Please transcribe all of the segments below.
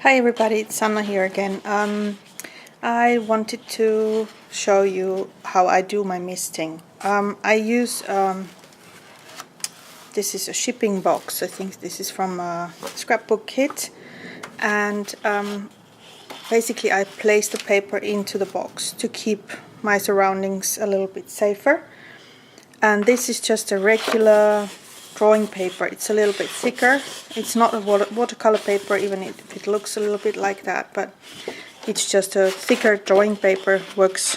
Hi everybody, it's Anna here again. I wanted to show you how I do my misting. I use, this is a shipping box. I think this is from a scrapbook kit. And basically I place the paper into the box to keep my surroundings a little bit safer. And this is just a regular drawing paper. It's a little bit thicker. It's not a watercolor paper, even if it looks a little bit like that, but it's just a thicker drawing paper. Works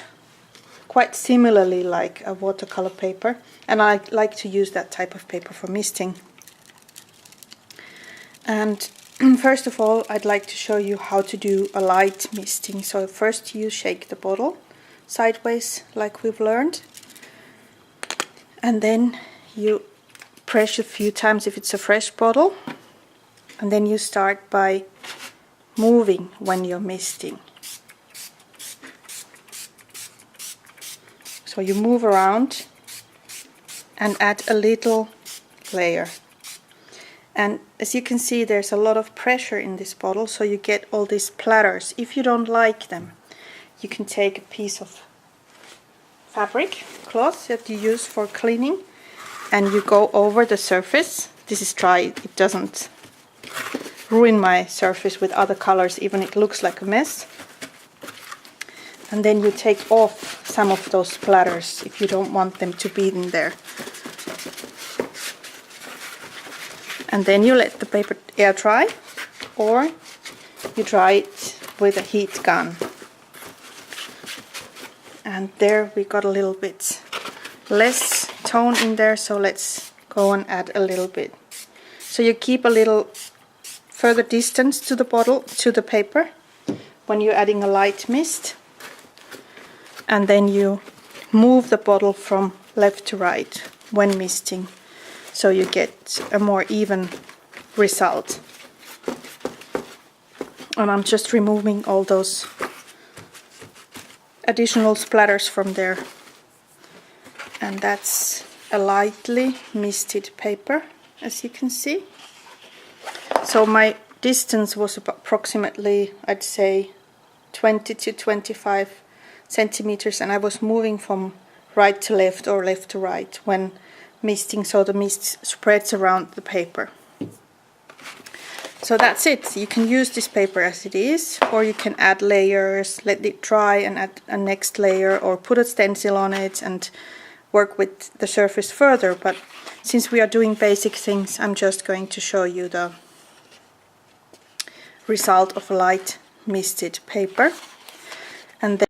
quite similarly like a watercolor paper, and I like to use that type of paper for misting. And first of all, I'd like to show you how to do a light misting. So first you shake the bottle sideways like we've learned, and then you press a few times if it's a fresh bottle, and then you start by moving when you're misting. So you move around and add a little layer. And as you can see, there's a lot of pressure in this bottle, so you get all these splatters. If you don't like them, you can take a piece of fabric, cloth that you use for cleaning, and you go over the surface. This is dry, it doesn't ruin my surface with other colors, even it looks like a mess. And then you take off some of those splatters if you don't want them to be in there. And then you let the paper air dry, or you dry it with a heat gun. And there we got a little bit less tone in there, so let's go and add a little bit. So you keep a little further distance to the bottle, to the paper, when you're adding a light mist, and then you move the bottle from left to right when misting, so you get a more even result. And I'm just removing all those additional splatters from there. And that's a lightly misted paper, as you can see. So my distance was approximately, I'd say, 20 to 25 centimeters, and I was moving from right to left or left to right when misting, so the mist spreads around the paper. So that's it. You can use this paper as it is, or you can add layers, let it dry and add a next layer, or put a stencil on it and work with the surface further. But since we are doing basic things, I'm just going to show you the result of a light misted paper. And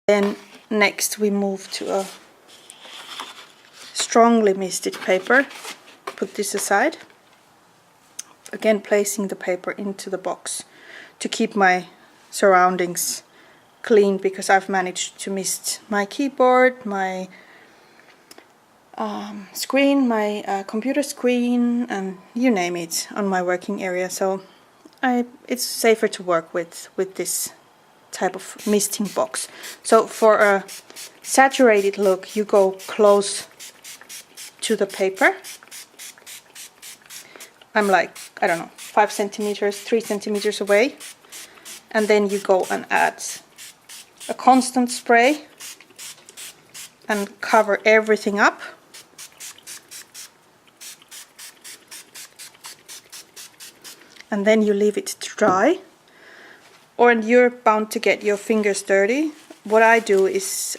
then next we move to a strongly misted paper. Put this aside. Again, placing the paper into the box to keep my surroundings clean, because I've managed to mist my keyboard, my screen, my computer screen, and you name it on my working area. So it's safer to work with this type of misting box. So for a saturated look, you go close to the paper. I'm like, I don't know, 5 centimeters, 3 centimeters away. And then you go and add a constant spray and cover everything up. And then you leave it to dry, or you're bound to get your fingers dirty. What I do is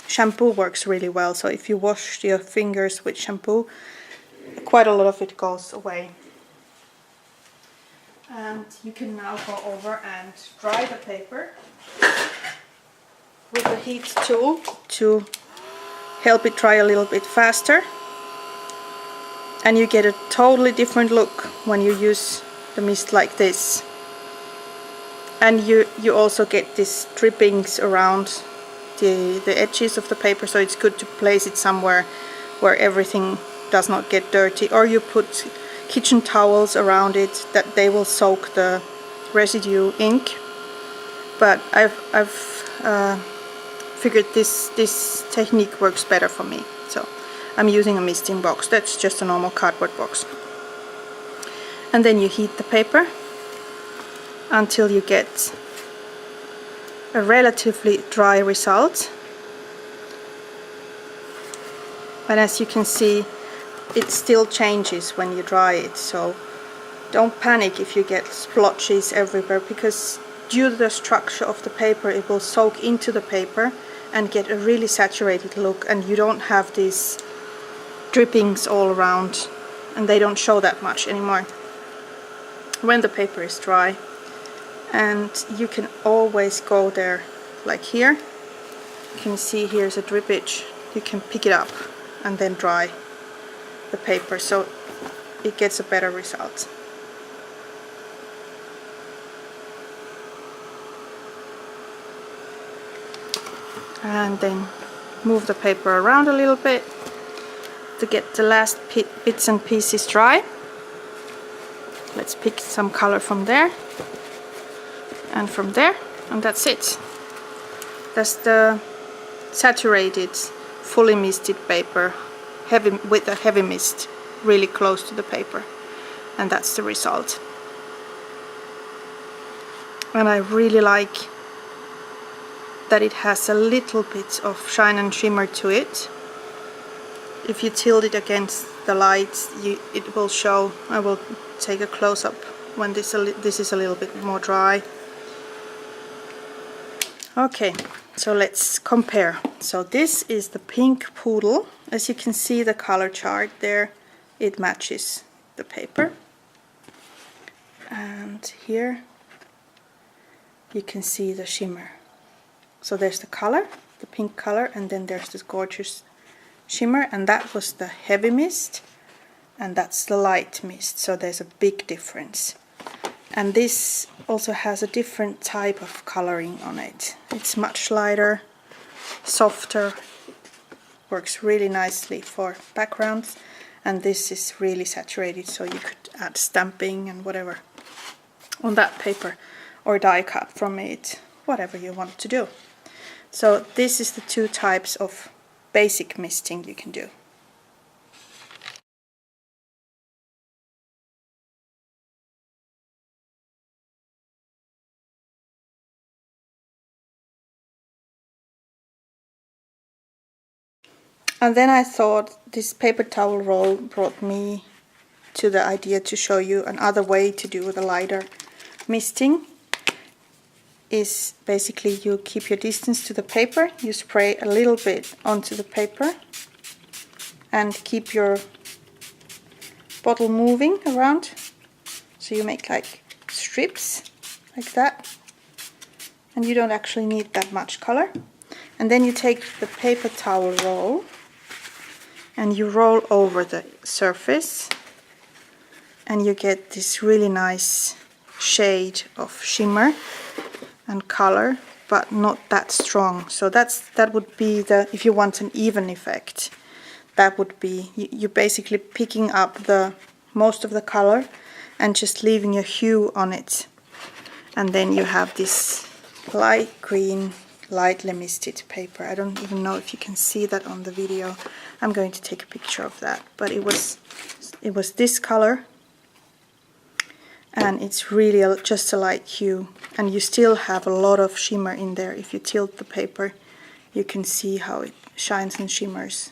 shampoo works really well. So if you wash your fingers with shampoo, quite a lot of it goes away. And you can now go over and dry the paper with the heat tool to help it dry a little bit faster. And you get a totally different look when you use the mist like this. And you also get these drippings around the edges of the paper, so it's good to place it somewhere where everything does not get dirty. Or you put kitchen towels around it, that they will soak the residue ink. But I've figured this technique works better for me. So I'm using a misting box. That's just a normal cardboard box. And then you heat the paper until you get a relatively dry result. And as you can see, it still changes when you dry it, so don't panic if you get splotches everywhere, because due to the structure of the paper it will soak into the paper and get a really saturated look, and you don't have these drippings all around, and they don't show that much anymore when the paper is dry. And you can always go there, like here, you can see here's a drippage, you can pick it up and then dry the paper so it gets a better result. And then move the paper around a little bit to get the last bits and pieces dry. Let's pick some color from there and from there, and that's it. That's the saturated, fully misted paper, with a heavy mist really close to the paper, and that's the result. And I really like that it has a little bit of shine and shimmer to it. If you tilt it against the light, it will show. I will take a close-up when this is a little bit more dry. Okay, so let's compare. So this is the pink poodle. As you can see, the color chart there, it matches the paper. And here you can see the shimmer. So there's the color, the pink color, and then there's this gorgeous shimmer, and that was the heavy mist, and that's the light mist, so there's a big difference. And this also has a different type of coloring on it. It's much lighter, softer, works really nicely for backgrounds, and this is really saturated, so you could add stamping and whatever on that paper, or die cut from it, whatever you want to do. So this is the two types of basic misting you can do. And then I thought this paper towel roll brought me to the idea to show you another way to do the lighter misting. Is basically you keep your distance to the paper, you spray a little bit onto the paper and keep your bottle moving around, so you make like strips like that, and you don't actually need that much color. And then you take the paper towel roll and you roll over the surface, and you get this really nice shade of shimmer and color, but not that strong. So that would be the, if you want an even effect, that would be you basically picking up the most of the color and just leaving a hue on it, and then you have this light green, lightly misted paper. I don't even know if you can see that on the video. I'm going to take a picture of that, but it was this color, and it's really just a light hue, and you still have a lot of shimmer in there. If you tilt the paper, you can see how it shines and shimmers.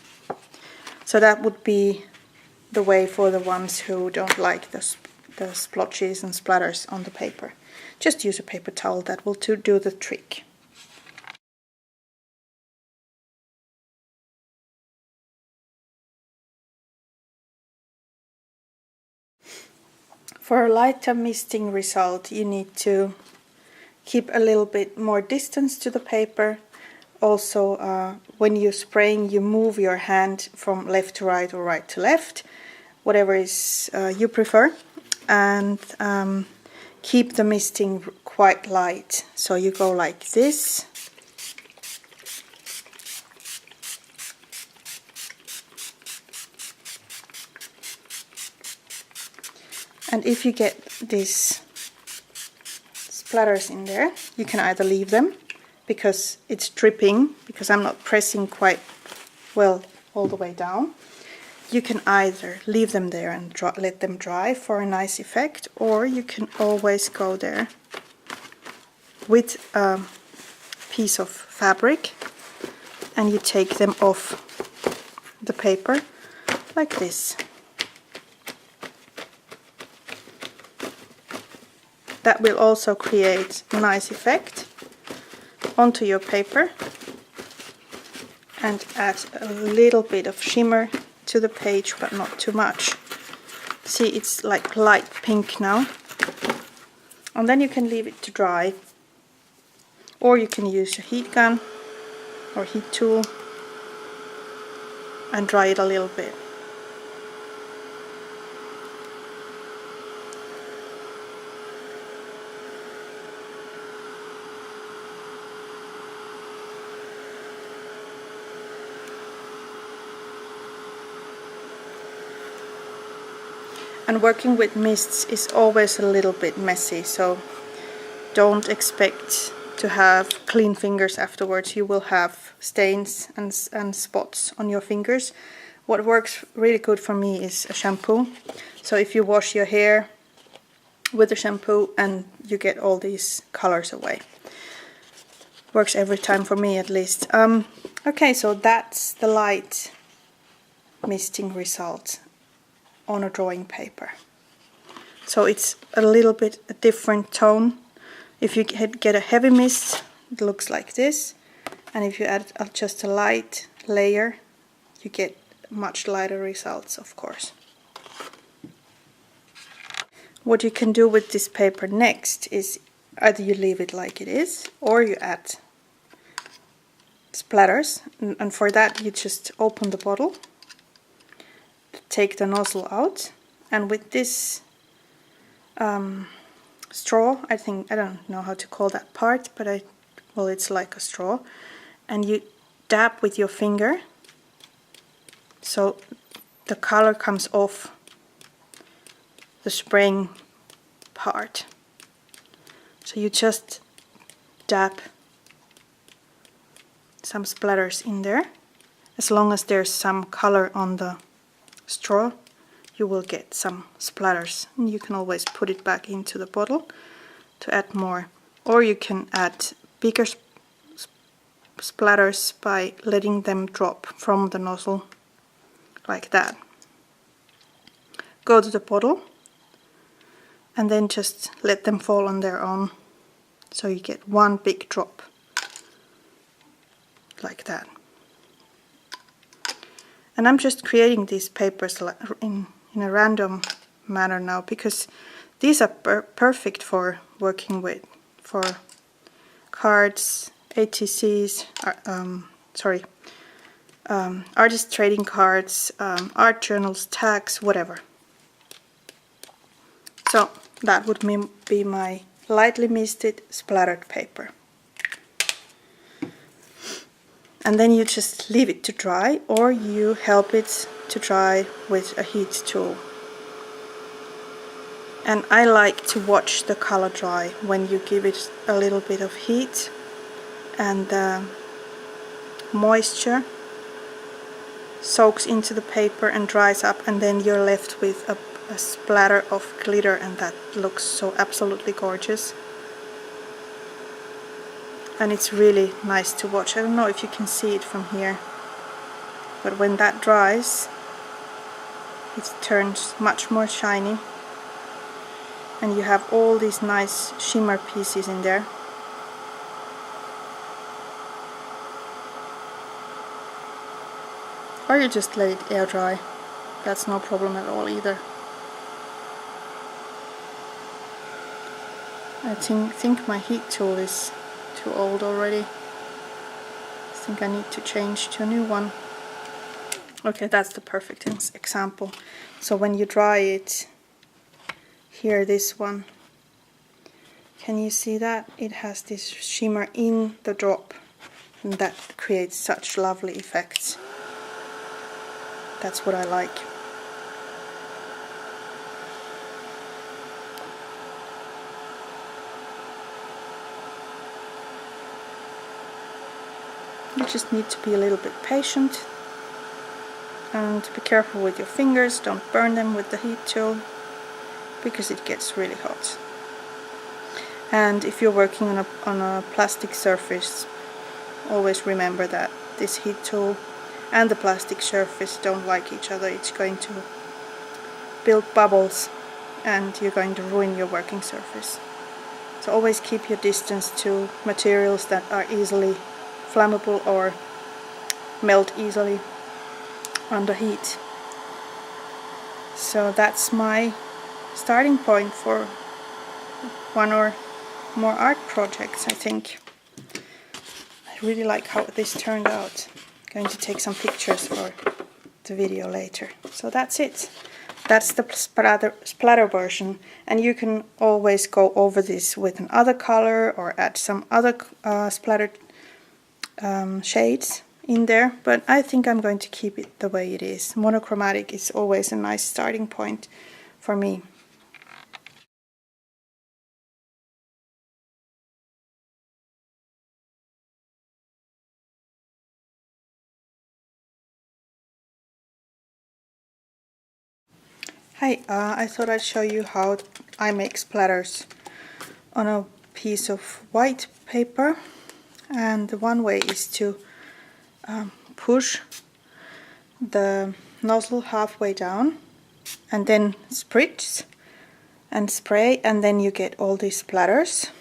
So that would be the way for the ones who don't like the splotches and splatters on the paper. Just use a paper towel, that will do the trick. For a lighter misting result, you need to keep a little bit more distance to the paper. Also, when you're spraying, you move your hand from left to right or right to left, whatever is you prefer, and keep the misting quite light. So you go like this. And if you get these splatters in there, you can either leave them because it's dripping, because I'm not pressing quite well all the way down, you can either leave them there and let them dry for a nice effect, or you can always go there with a piece of fabric and you take them off the paper like this. That will also create a nice effect onto your paper and add a little bit of shimmer to the page, but not too much. See, it's like light pink now. And then you can leave it to dry, or you can use a heat gun or heat tool and dry it a little bit. And working with mists is always a little bit messy, so don't expect to have clean fingers afterwards. You will have stains and spots on your fingers. What works really good for me is a shampoo. So if you wash your hair with a shampoo and you get all these colors away. Works every time for me, at least. Okay, so that's the light misting result on a drawing paper. So it's a little bit a different tone. If you get a heavy mist, it looks like this, and if you add just a light layer, you get much lighter results, of course. What you can do with this paper next is either you leave it like it is, or you add splatters, and for that you just open the bottle, take the nozzle out, and with this straw, I don't know how to call that part, but well, it's like a straw, and you dab with your finger so the color comes off the spraying part. So you just dab some splatters in there. As long as there's some color on the straw, you will get some splatters, and you can always put it back into the bottle to add more, or you can add bigger splatters by letting them drop from the nozzle like that. Go to the bottle and then just let them fall on their own, so you get one big drop like that. And I'm just creating these papers in a random manner now, because these are perfect for working with, for cards, ATCs, artist trading cards, art journals, tags, whatever. So that would be my lightly misted splattered paper. And then you just leave it to dry, or you help it to dry with a heat tool. And I like to watch the color dry when you give it a little bit of heat, and the moisture soaks into the paper and dries up, and then you're left with a splatter of glitter, and that looks so absolutely gorgeous. And it's really nice to watch. I don't know if you can see it from here, but when that dries, it turns much more shiny, and you have all these nice shimmer pieces in there. Or you just let it air dry. That's no problem at all either. I think my heat tool is too old already. I think I need to change to a new one. Okay, that's the perfect example. So when you dry it, here, this one, can you see that? It has this shimmer in the drop, and that creates such lovely effects. That's what I like. You just need to be a little bit patient and be careful with your fingers, don't burn them with the heat tool because it gets really hot. And if you're working on a plastic surface, always remember that this heat tool and the plastic surface don't like each other. It's going to build bubbles and you're going to ruin your working surface. So always keep your distance to materials that are easily flammable or melt easily under heat. So that's my starting point for one or more art projects, I think. I really like how this turned out. I'm going to take some pictures for the video later. So that's it. That's the splatter version, and you can always go over this with another color or add some other splattered shades in there, but I think I'm going to keep it the way it is. Monochromatic is always a nice starting point for me. Hi, I thought I'd show you how I make splatters on a piece of white paper, and one way is to push the nozzle halfway down and then spritz and spray, and then you get all these splatters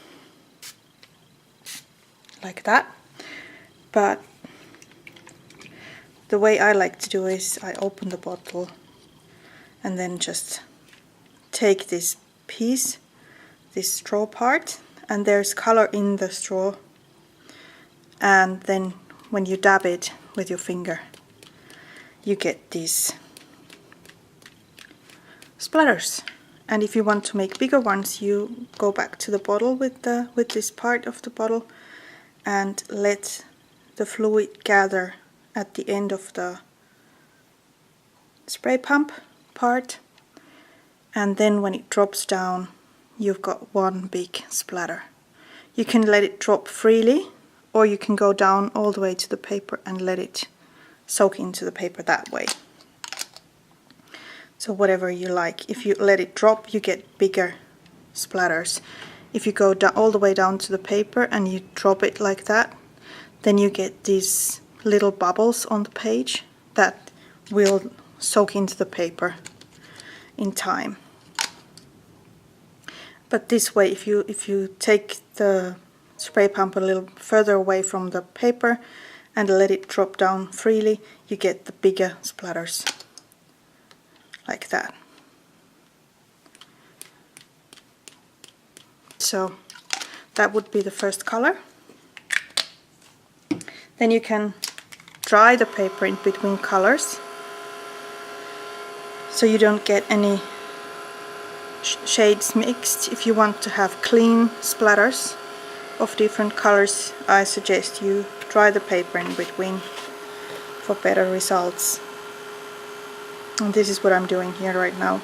like that. But the way I like to do is I open the bottle and then just take this piece, this straw part, and there's color in the straw, and then when you dab it with your finger you get these splatters. And if you want to make bigger ones, you go back to the bottle with this part of the bottle and let the fluid gather at the end of the spray pump part, and then when it drops down you've got one big splatter. You can let it drop freely, or you can go down all the way to the paper and let it soak into the paper that way. So whatever you like. If you let it drop, you get bigger splatters. If you go all the way down to the paper and you drop it like that, then you get these little bubbles on the page that will soak into the paper in time. But this way, if you take the spray pump a little further away from the paper and let it drop down freely, you get the bigger splatters like that. So that would be the first color. Then you can dry the paper in between colors so you don't get any shades mixed. If you want to have clean splatters of different colors, I suggest you dry the paper in between for better results. And this is what I'm doing here right now.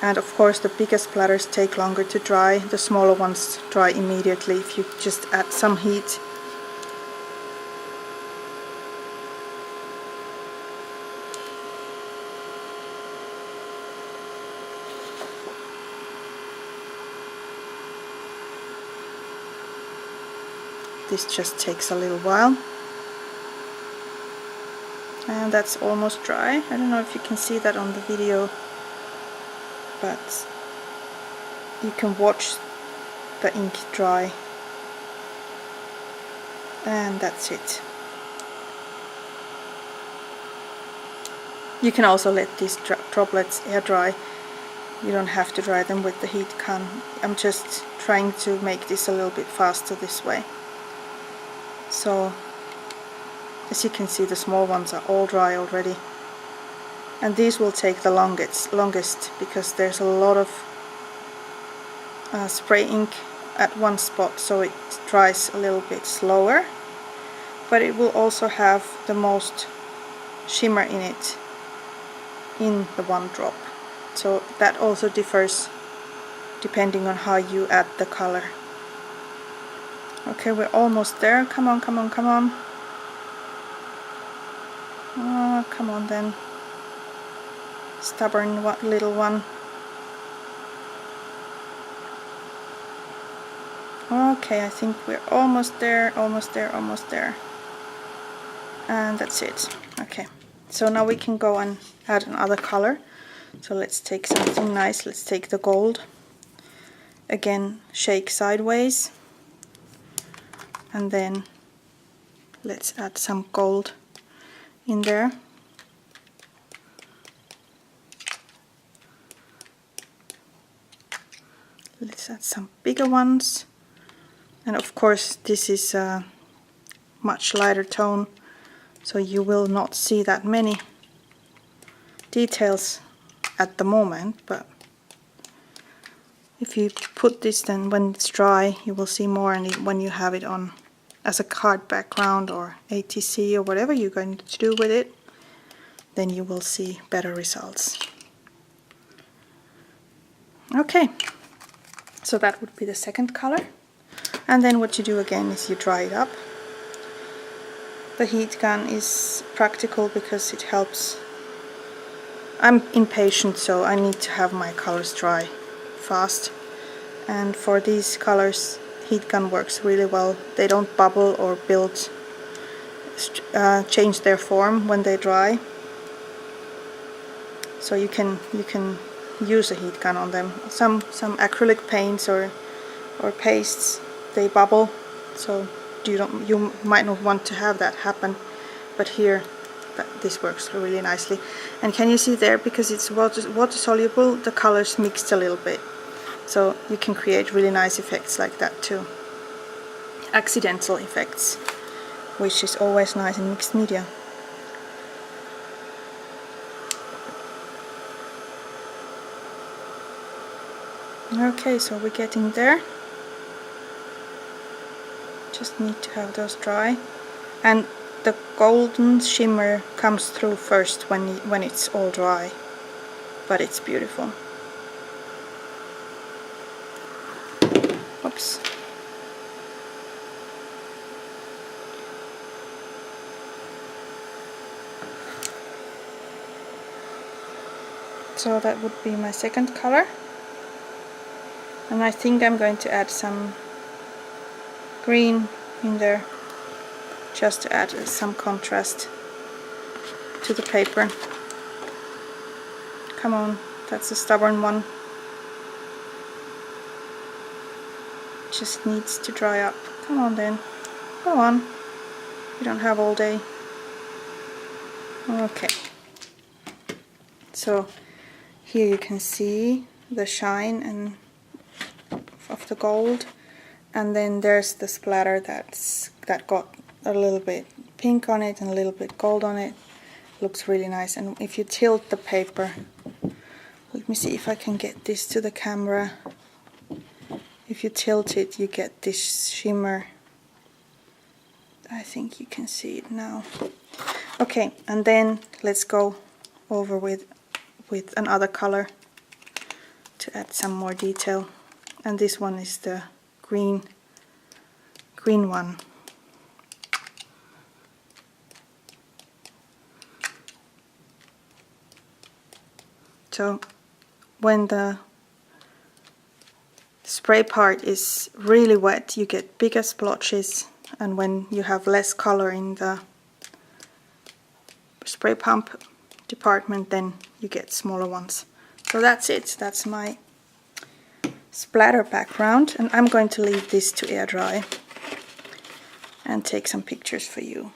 And of course the bigger splatters take longer to dry, the smaller ones dry immediately if you just add some heat. This just takes a little while. And that's almost dry. I don't know if you can see that on the video, but you can watch the ink dry. And that's it. You can also let these droplets air dry. You don't have to dry them with the heat gun. I'm just trying to make this a little bit faster this way. So as you can see, the small ones are all dry already, and these will take the longest because there's a lot of spray ink at one spot, so it dries a little bit slower, but it will also have the most shimmer in it in the one drop. So that also differs depending on how you add the color. Okay, we're almost there. Come on, come on, come on. Oh, come on then. Stubborn little one. Okay, I think we're almost there, almost there, almost there. And that's it. Okay, so now we can go and add another color. So let's take something nice. Let's take the gold. Again, shake sideways. And then let's add some gold in there. Let's add some bigger ones. And of course, this is a much lighter tone, so you will not see that many details at the moment, but if you put this, then when it's dry you will see more, and when you have it on as a card background or ATC or whatever you're going to do with it, then you will see better results. Okay, so that would be the second color. And then what you do again is you dry it up. The heat gun is practical because it helps. I'm impatient, so I need to have my colors dry fast. And for these colors, heat gun works really well. They don't bubble or build, change their form when they dry. So you can use a heat gun on them. Some acrylic paints or pastes, they bubble, so you might not want to have that happen, but here this works really nicely. And can you see there, because it's water soluble, the colors mixed a little bit, so you can create really nice effects like that too. Accidental effects, which is always nice in mixed media. Okay, so we're getting there. Just need to have those dry, and the golden shimmer comes through first when it's all dry, but it's beautiful. Oops. So that would be my second color, and I think I'm going to add some green in there just to add some contrast to the paper. Come on, that's a stubborn one. Just needs to dry up. Come on then, go on. You don't have all day. Okay, so here you can see the shine and of the gold. And then there's the splatter that got a little bit pink on it and a little bit gold on it. Looks really nice. And if you tilt the paper, let me see if I can get this to the camera. If you tilt it, you get this shimmer. I think you can see it now. Okay, and then let's go over with another color to add some more detail. And this one is the green one. So when the spray part is really wet, you get bigger splotches, and when you have less color in the spray pump department, then you get smaller ones. So that's it. That's my splatter background, and I'm going to leave this to air dry and take some pictures for you.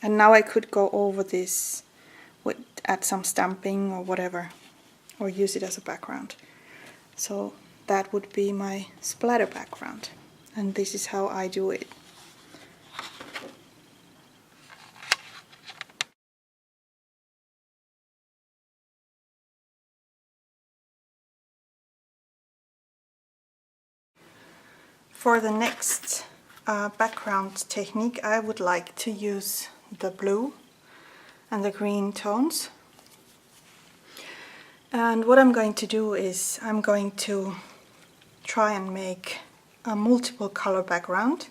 And now I could go over this with add some stamping or whatever, or use it as a background. So that would be my splatter background, and this is how I do it. For the next background technique, I would like to use the blue and the green tones. And what I'm going to do is I'm going to try and make a multiple color background.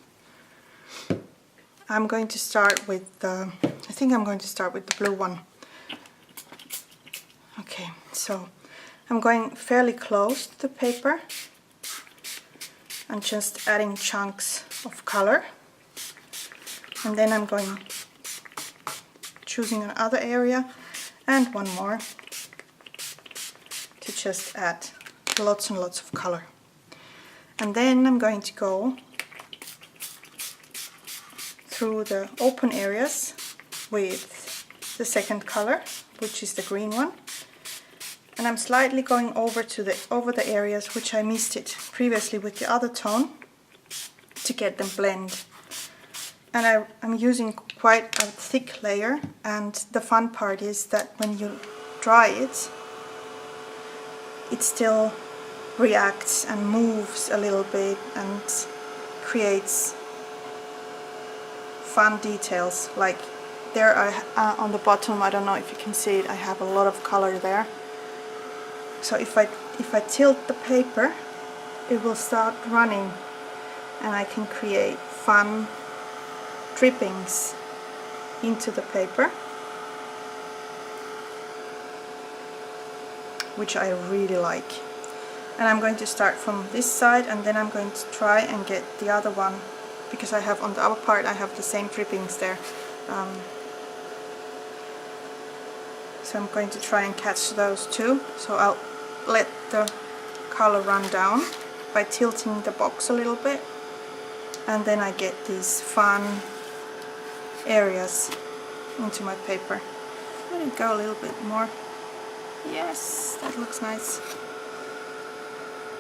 I'm going to start with the, I think I'm going to start with the blue one. Okay, so I'm going fairly close to the paper and just adding chunks of color. And then I'm choosing another area and one more to just add lots and lots of color. And then I'm going to go through the open areas with the second color, which is the green one. And I'm slightly going over the areas which I misted previously with the other tone to get them blend. And I'm using quite a thick layer, and the fun part is that when you dry it, it still reacts and moves a little bit and creates fun details. Like there on the bottom, I don't know if you can see it, I have a lot of color there. So if I tilt the paper, it will start running and I can create fun drippings into the paper, which I really like. And I'm going to start from this side, and then I'm going to try and get the other one, because I have on the other part I have the same drippings there. So I'm going to try and catch those too. So I'll let the color run down by tilting the box a little bit, and then I get these fun areas into my paper. Let it go a little bit more. Yes, that looks nice.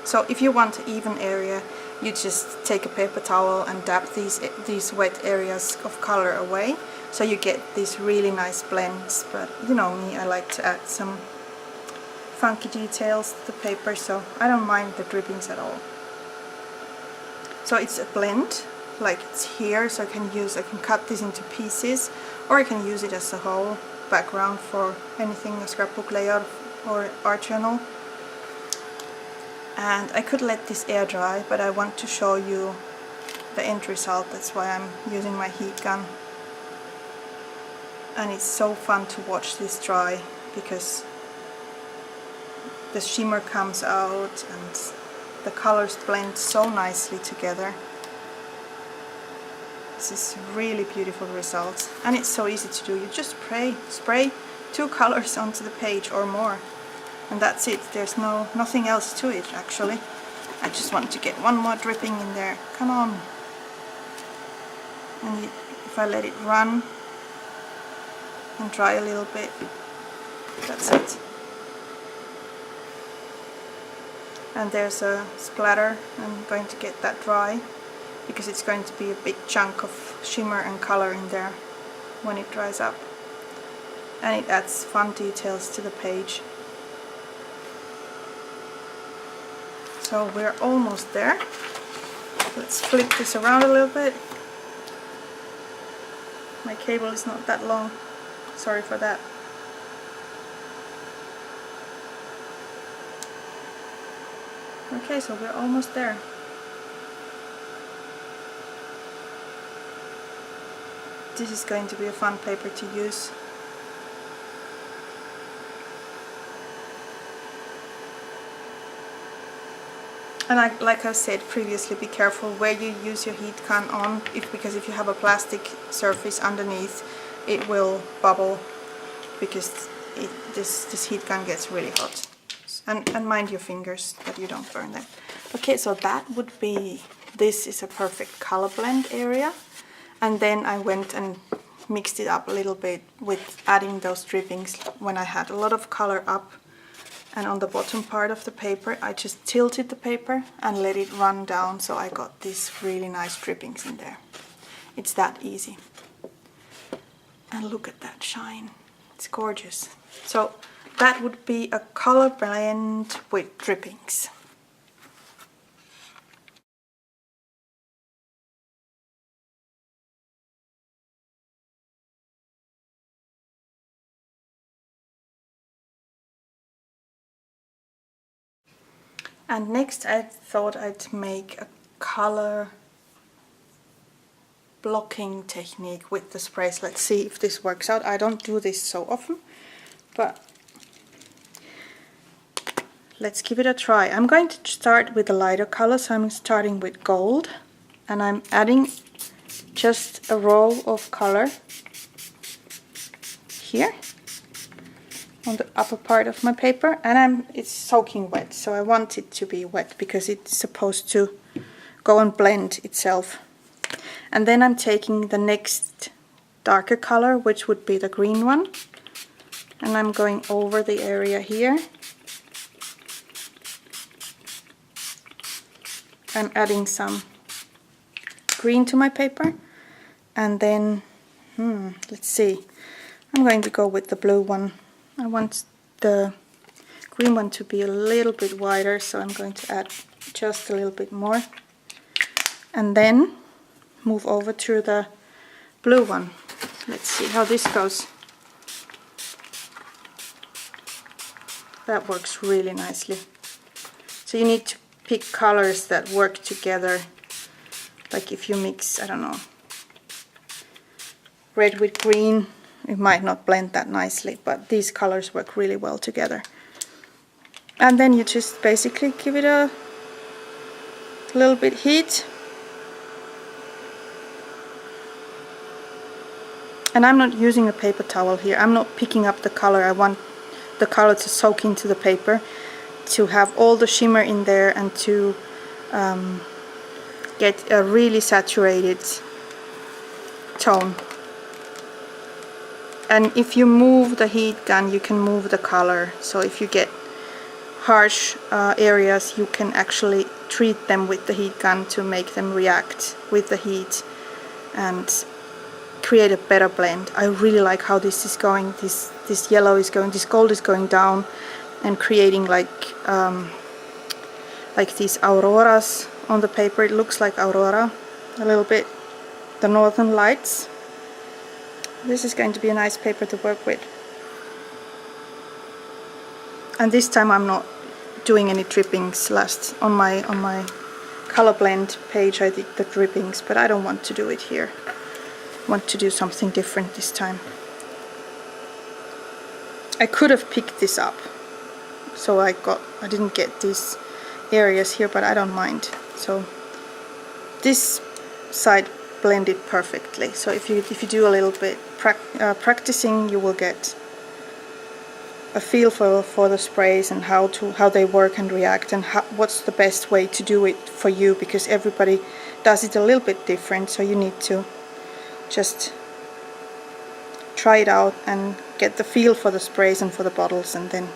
So if you want an even area, you just take a paper towel and dab these wet areas of color away, so you get these really nice blends. But you know me, I like to add some funky details to the paper, so I don't mind the drippings at all. So it's a blend, like it's here, so I can cut this into pieces, or I can use it as a whole background for anything, a scrapbook layout or art journal. And I could let this air dry, but I want to show you the end result. That's why I'm using my heat gun. And it's so fun to watch this dry, because the shimmer comes out and the colors blend so nicely together. This is really beautiful result, and it's so easy to do. You just spray 2 colors onto the page or more, and that's it. There's nothing else to it actually. I just want to get one more dripping in there. Come on. And if I let it run and dry a little bit, that's it. And there's a splatter. I'm going to get that dry, because it's going to be a big chunk of shimmer and color in there when it dries up. And it adds fun details to the page. So we're almost there. Let's flip this around a little bit. My cable is not that long. Sorry for that. Okay, so we're almost there. This is going to be a fun paper to use. And like I said previously, be careful where you use your heat gun on, because if you have a plastic surface underneath, it will bubble, because this heat gun gets really hot. And mind your fingers that you don't burn them. Okay, so that would be, this is a perfect color blend area. And then I went and mixed it up a little bit with adding those drippings when I had a lot of color up. And on the bottom part of the paper, I just tilted the paper and let it run down, so I got these really nice drippings in there. It's that easy. And look at that shine. It's gorgeous. So that would be a color blend with drippings. And next I thought I'd make a color blocking technique with the sprays. Let's see if this works out. I don't do this so often, but let's give it a try. I'm going to start with a lighter color, so I'm starting with gold, and I'm adding just a row of color here on the upper part of my paper, and it's soaking wet, so I want it to be wet because it's supposed to go and blend itself. And then I'm taking the next darker color, which would be the green one, and I'm going over the area here. I'm adding some green to my paper, and then let's see, I'm going to go with the blue one. I want the green one to be a little bit wider, so I'm going to add just a little bit more, and then move over to the blue one. Let's see how this goes. That works really nicely. So you need to pick colors that work together. Like if you mix, I don't know, red with green, it might not blend that nicely, but these colors work really well together. And then you just basically give it a little bit heat. And I'm not using a paper towel here. I'm not picking up the color. I want the color to soak into the paper, to have all the shimmer in there, and to get a really saturated tone. And if you move the heat gun, you can move the color. So if you get harsh areas, you can actually treat them with the heat gun to make them react with the heat and create a better blend. I really like how this is going. This yellow is going, this gold is going down and creating like these auroras on the paper. It looks like aurora a little bit, the northern lights. This is going to be a nice paper to work with. And this time I'm not doing any drippings. Last on my color blend page I did the drippings, but I don't want to do it here. I want to do something different this time. I could have picked this up, so I didn't get these areas here, but I don't mind. So this side blended perfectly. So if you do a little bit practicing, you will get a feel for the sprays and how they work and react, and what's the best way to do it for you, because everybody does it a little bit different. So you need to just try it out and get the feel for the sprays and for the bottles, and then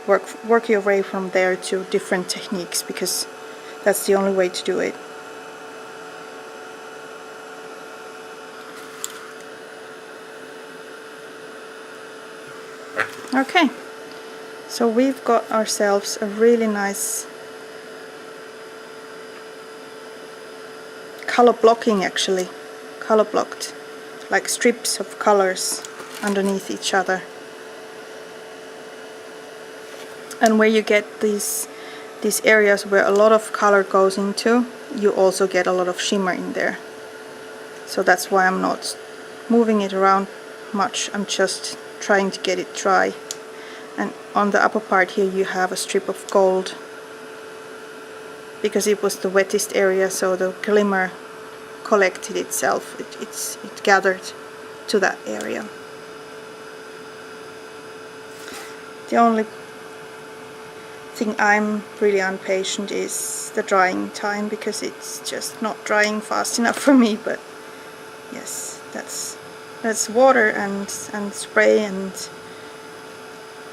work your way from there to different techniques, because that's the only way to do it. Okay, so we've got ourselves a really nice color blocking, actually color blocked, like strips of colors underneath each other. And where you get these areas where a lot of color goes into, you also get a lot of shimmer in there. So that's why I'm not moving it around much. I'm just trying to get it dry. And on the upper part here you have a strip of gold, because it was the wettest area, so the glimmer collected itself. It gathered to that area. The only thing I'm really impatient is the drying time, because it's just not drying fast enough for me. But yes, that's water and spray and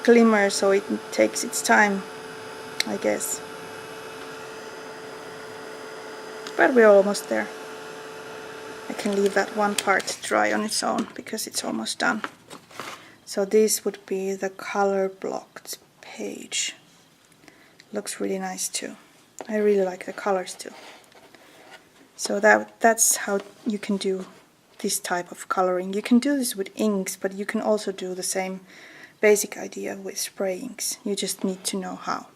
glimmer, so it takes its time, I guess. But we're almost there. I can leave that one part dry on its own because it's almost done. So this would be the color blocked page. Looks really nice too. I really like the colors too. So that's how you can do this type of coloring. You can do this with inks, but you can also do the same basic idea with spray inks. You just need to know how.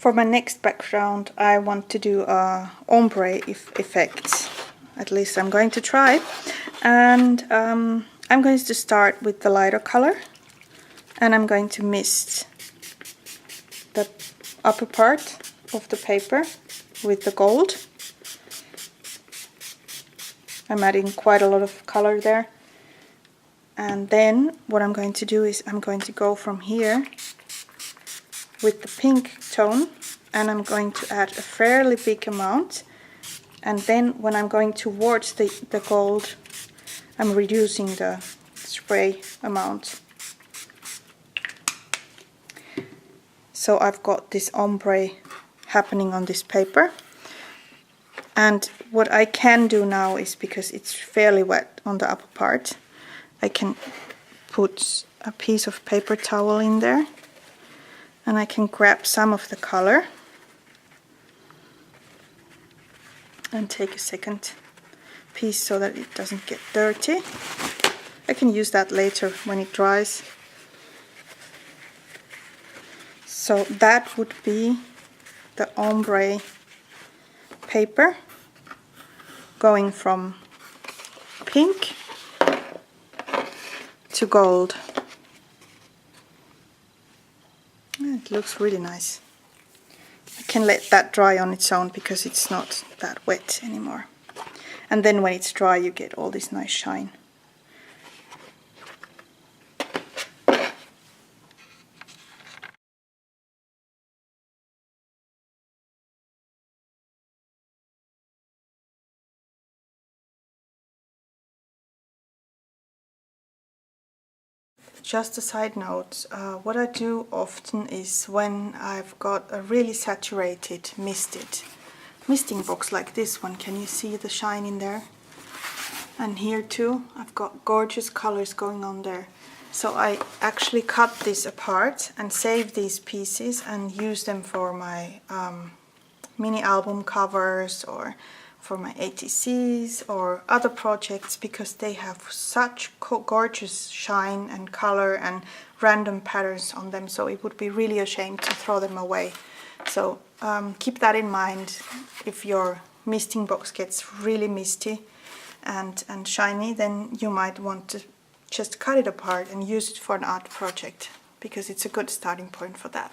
For my next background, I want to do a ombre effect. At least I'm going to try. And I'm going to start with the lighter color. And I'm going to mist the upper part of the paper with the gold. I'm adding quite a lot of color there. And then what I'm going to do is I'm going to go from here with the pink tone, and I'm going to add a fairly big amount, and then when I'm going towards the gold, I'm reducing the spray amount. So I've got this ombre happening on this paper. And what I can do now is, because it's fairly wet on the upper part, I can put a piece of paper towel in there. And I can grab some of the color and take a second piece so that it doesn't get dirty. I can use that later when it dries. So that would be the ombre paper going from pink to gold. It looks really nice. I can let that dry on its own because it's not that wet anymore. And then when it's dry, you get all this nice shine. Just a side note, what I do often is when I've got a really saturated misting box like this one, can you see the shine in there? And here too, I've got gorgeous colors going on there. So I actually cut this apart and save these pieces and use them for my mini album covers or for my ATCs or other projects, because they have such gorgeous shine and color and random patterns on them, so it would be really a shame to throw them away. So keep that in mind. If your misting box gets really misty and shiny, then you might want to just cut it apart and use it for an art project, because it's a good starting point for that.